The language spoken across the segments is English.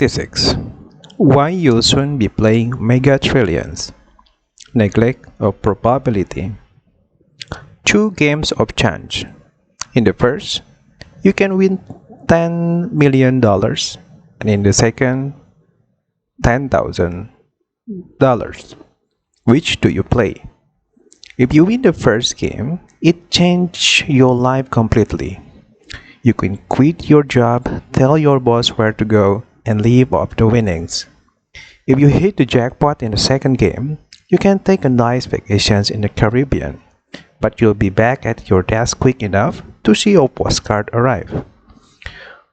Activity 6. Why you'll soon be playing Mega Trillions. Neglect of probability. Two games of chance. In the first, you can win $10 million, and in the second, $10,000. Which do you play? If you win the first game, it changes your life completely. You can quit your job, tell your boss where to go, and live off the winnings. If you hit the jackpot in the second game, you can take a nice vacation in the Caribbean, but you'll be back at your desk quick enough to see your postcard arrive.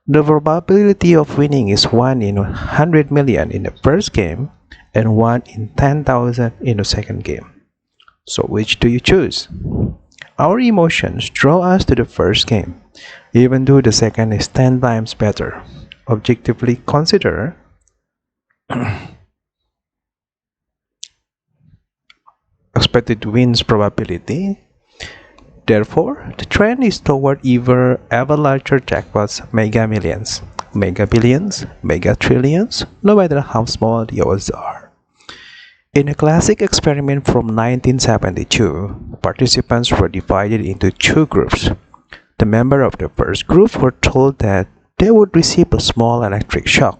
The probability of winning is 1 in 100 million in the first game and 1 in 10,000 in the second game. So which do you choose? Our emotions draw us to the first game, even though the second is 10 times better. Objectively consider expected wins probability. Therefore, the trend is toward ever larger jackpots, mega millions, mega billions, mega trillions, no matter how small the odds are. In a classic experiment from 1972, participants were divided into two groups. The members of the first group were told that they would receive a small electric shock.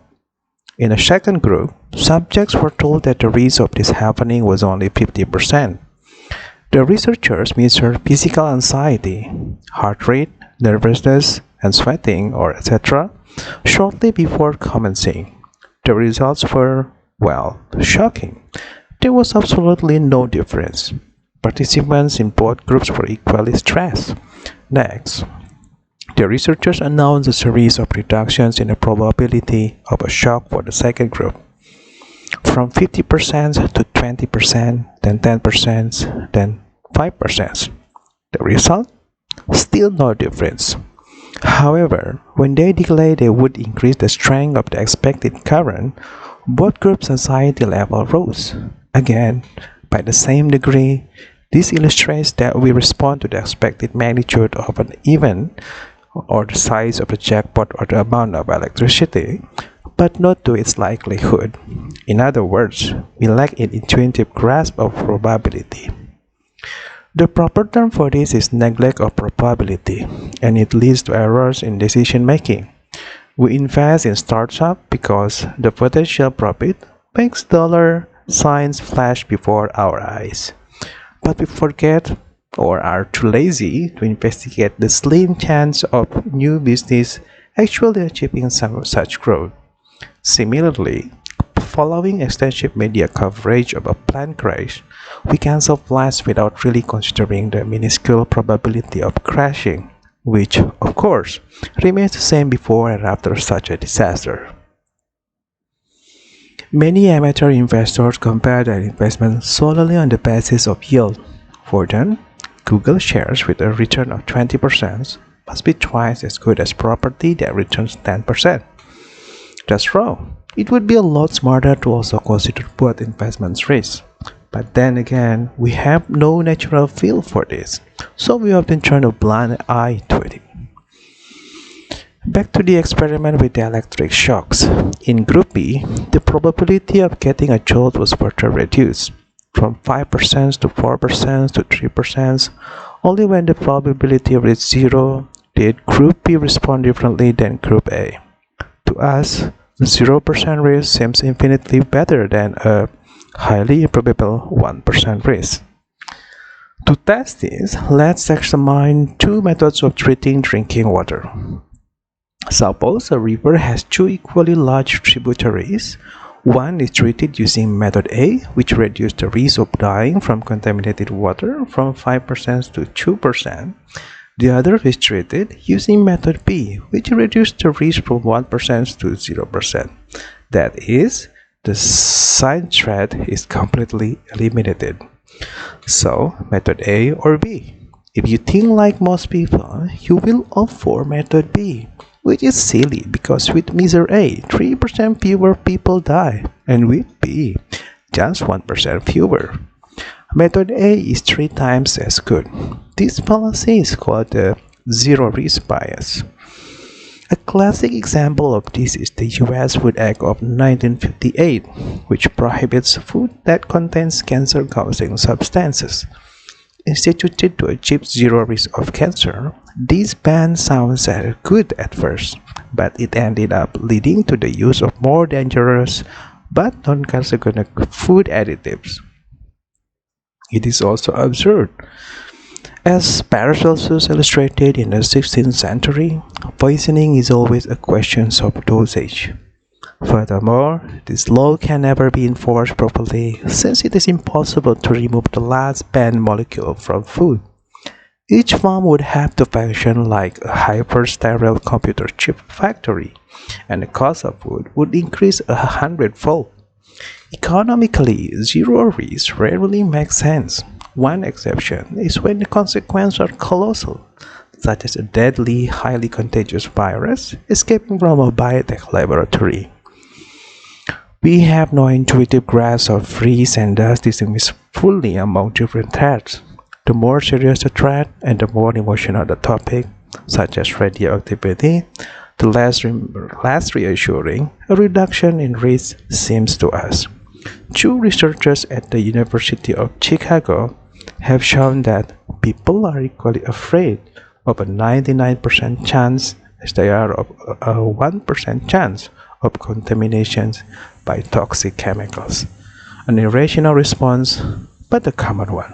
In the second group, subjects were told that the risk of this happening was only 50%. The researchers measured physical anxiety, heart rate, nervousness, and sweating, or etc., shortly before commencing. The results were, well, shocking. There was absolutely no difference. Participants in both groups were equally stressed. Next, the researchers announced a series of reductions in the probability of a shock for the second group, from 50% to 20%, then 10%, then 5%. The result? Still no difference. However, when they declared they would increase the strength of the expected current, both groups' anxiety level rose. Again, by the same degree, this illustrates that we respond to the expected magnitude of an event, or the size of the jackpot or the amount of electricity, but not to its likelihood. In other words, we lack an intuitive grasp of probability. The proper term for this is neglect of probability, and it leads to errors in decision making. We invest in startups because the potential profit makes dollar signs flash before our eyes. But we forget or are too lazy to investigate the slim chance of new business actually achieving some such growth. Similarly, following extensive media coverage of a plane crash, we cancel flights without really considering the minuscule probability of crashing, which, of course, remains the same before and after such a disaster. Many amateur investors compare their investments solely on the basis of yield. For them, Google shares with a return of 20% must be twice as good as property that returns 10%. That's wrong. It would be a lot smarter to also consider both investment risks. But then again, we have no natural feel for this, so we often turn a blind eye to it. Back to the experiment with the electric shocks. In Group B, the probability of getting a jolt was further reduced, from 5% to 4% to 3%. Only when the probability reached 0 did Group B respond differently than Group A. To us, the 0% risk seems infinitely better than a highly improbable 1% risk. To test this, let's examine two methods of treating drinking water. Suppose a river has two equally large tributaries. One is treated using method A, which reduces the risk of dying from contaminated water from 5% to 2%. The other is treated using method B, which reduces the risk from 1% to 0%. That is, the side threat is completely eliminated. So, method A or B? If you think like most people, you will opt for method B, which is silly because with measure A, 3% fewer people die, and with B, just 1% fewer. Method A is 3 times as good. This fallacy is called the zero risk bias. A classic example of this is the US Food Act of 1958, which prohibits food that contains cancer-causing substances. Instituted to achieve zero risk of cancer, this ban sounds good at first, but it ended up leading to the use of more dangerous but non-carcinogenic food additives. It is also absurd. As Paracelsus illustrated in the 16th century, poisoning is always a question of dosage. Furthermore, this law can never be enforced properly since it is impossible to remove the last banned molecule from food. Each farm would have to function like a hyper-sterile computer chip factory, and the cost of food would increase 100-fold. Economically, zero risk rarely makes sense. One exception is when the consequences are colossal, such as a deadly, highly contagious virus escaping from a biotech laboratory. We have no intuitive grasp of risk and thus distinguish fully among different threats. The more serious the threat and the more emotional the topic, such as radioactivity, the less reassuring a reduction in risk seems to us. Two researchers at the University of Chicago have shown that people are equally afraid of a 99% chance as they are of a 1% chance of contamination by toxic chemicals. An irrational response, but a common one.